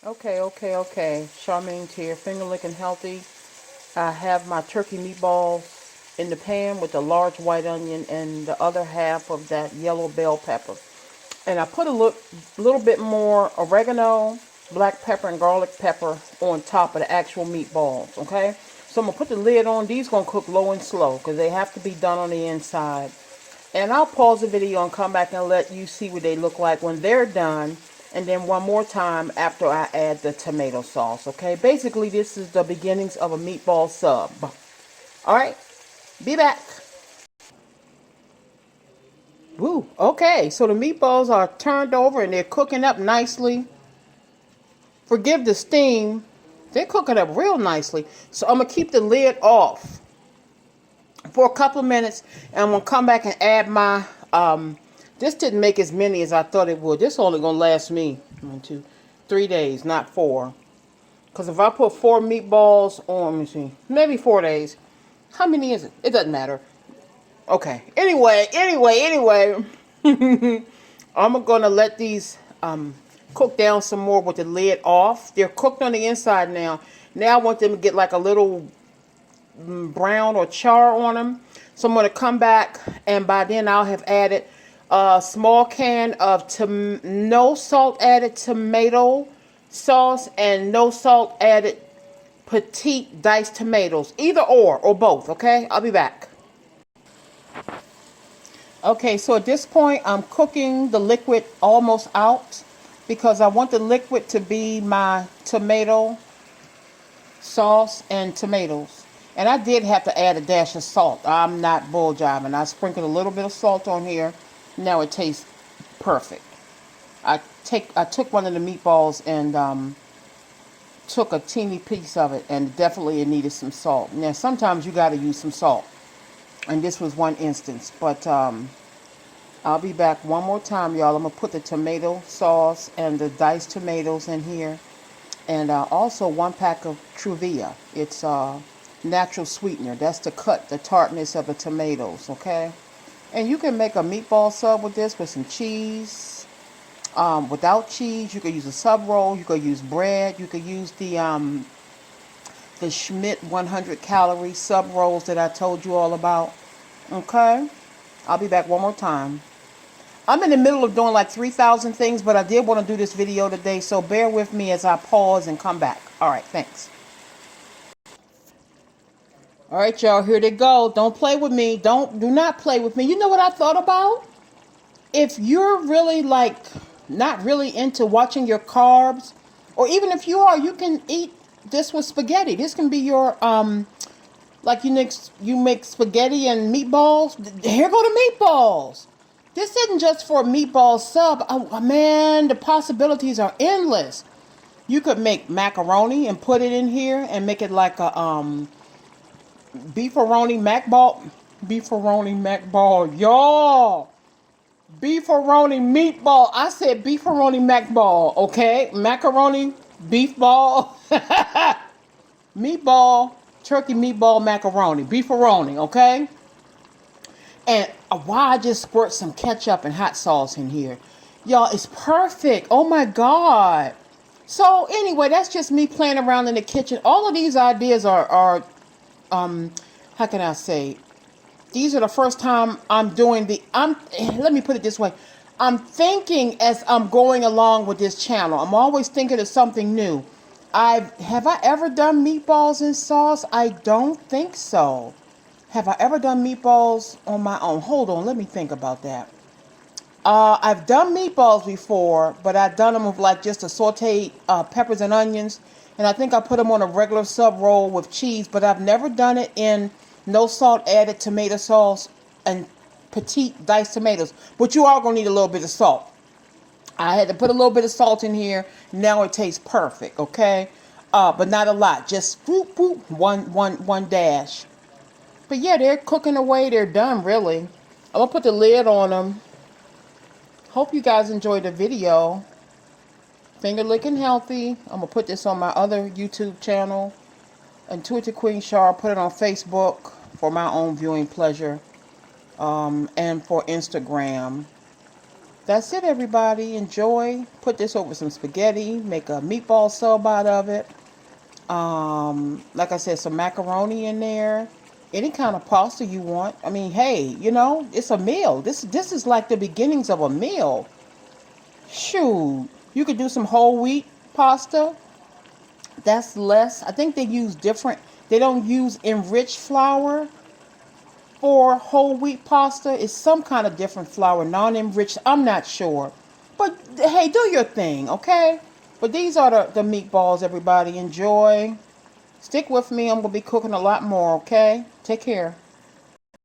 Okay. Charmaine's here, finger licking healthy. I have my turkey meatballs in the pan with the large white onion and the other half of that yellow bell pepper. And I put a little bit more oregano, black pepper, and garlic pepper on top of the actual meatballs, okay? So I'm going to put the lid on. These going to cook low and slow because they have to be done on the inside. And I'll pause the video and come back and let you see what they look like when they're done. And then one more time after I add the tomato sauce, okay? Basically, this is the beginnings of a meatball sub. All right, be back. Woo, okay, so the meatballs are turned over and they're cooking up nicely. Forgive the steam. They're cooking up real nicely. So I'm going to keep the lid off for a couple of minutes. And I'm going to come back and add my, this didn't make as many as I thought it would. This only going to last me 3 days, not 4. Because if I put 4 meatballs on, let me see, maybe 4 days. How many is it? It doesn't matter. Okay. Anyway. I'm going to let these cook down some more with the lid off. They're cooked on the inside now. Now I want them to get like a little brown or char on them. So I'm going to come back, and by then I'll have added a small can of no salt added tomato sauce and no salt added petite diced tomatoes. Either or both, okay? I'll be back. Okay, so at this point I'm cooking the liquid almost out because I want the liquid to be my tomato sauce and tomatoes. And I did have to add a dash of salt. I'm not bull jiving. I sprinkled a little bit of salt on here. Now it tastes perfect. I took one of the meatballs and took a teeny piece of it, and definitely it needed some salt. Now sometimes you got to use some salt, and this was one instance. But I'll be back one more time, y'all. I'm gonna put the tomato sauce and the diced tomatoes in here, and also 1 pack of Truvia. It's natural sweetener. That's to cut the tartness of the tomatoes, okay? And you can make a meatball sub with this with some cheese. Without cheese, you could use a sub roll. You could use bread. You could use the Schmidt 100 calorie sub rolls that I told you all about. Okay? I'll be back one more time. I'm in the middle of doing like 3,000 things, but I did want to do this video today, so bear with me as I pause and come back. All right, thanks. All right, y'all, here they go. Don't play with me. Do not play with me. You know what I thought about? If you're really like not really into watching your carbs, or even if you are, you can eat this with spaghetti. This can be your like you make spaghetti and meatballs. Here go the meatballs. This isn't just for a meatball sub. Oh man, the possibilities are endless. You could make macaroni and put it in here and make it like a beefaroni mac ball. Beefaroni mac ball, y'all. Beefaroni meatball. I said beefaroni mac ball, okay? Macaroni, beef ball, meatball, turkey meatball macaroni, beefaroni, okay? And why I just squirt some ketchup and hot sauce in here. Y'all, it's perfect. Oh my God. So anyway, that's just me playing around in the kitchen. All of these ideas are how can I say? These are the first time I'm doing let me put it this way. I'm thinking as I'm going along with this channel. I'm always thinking of something new. Have I ever done meatballs in sauce? I don't think so. Have I ever done meatballs on my own? Hold on, let me think about that. I've done meatballs before, but I've done them with like just a sauteed peppers and onions. And I think I put them on a regular sub roll with cheese, but I've never done it in no salt added tomato sauce and petite diced tomatoes. But you are going to need a little bit of salt. I had to put a little bit of salt in here. Now it tastes perfect, okay? But not a lot. Just whoop, whoop, one dash. But yeah, they're cooking away. They're done, really. I'm going to put the lid on them. Hope you guys enjoyed the video. Finger licking healthy. I'm going to put this on my other YouTube channel. Intuitive Queen Char. Put it on Facebook for my own viewing pleasure. And for Instagram. That's it, everybody. Enjoy. Put this over some spaghetti. Make a meatball sub out of it. Like I said, some macaroni in there. Any kind of pasta you want. I mean, hey, it's a meal. This is like the beginnings of a meal. Shoot, you could do some whole wheat pasta. That's less. I think they use different. They don't use enriched flour for whole wheat pasta. It's some kind of different flour, non-enriched. I'm not sure. But hey, do your thing, okay? But these are the meatballs, everybody. Enjoy. Stick with me. I'm going to be cooking a lot more, okay? Take care.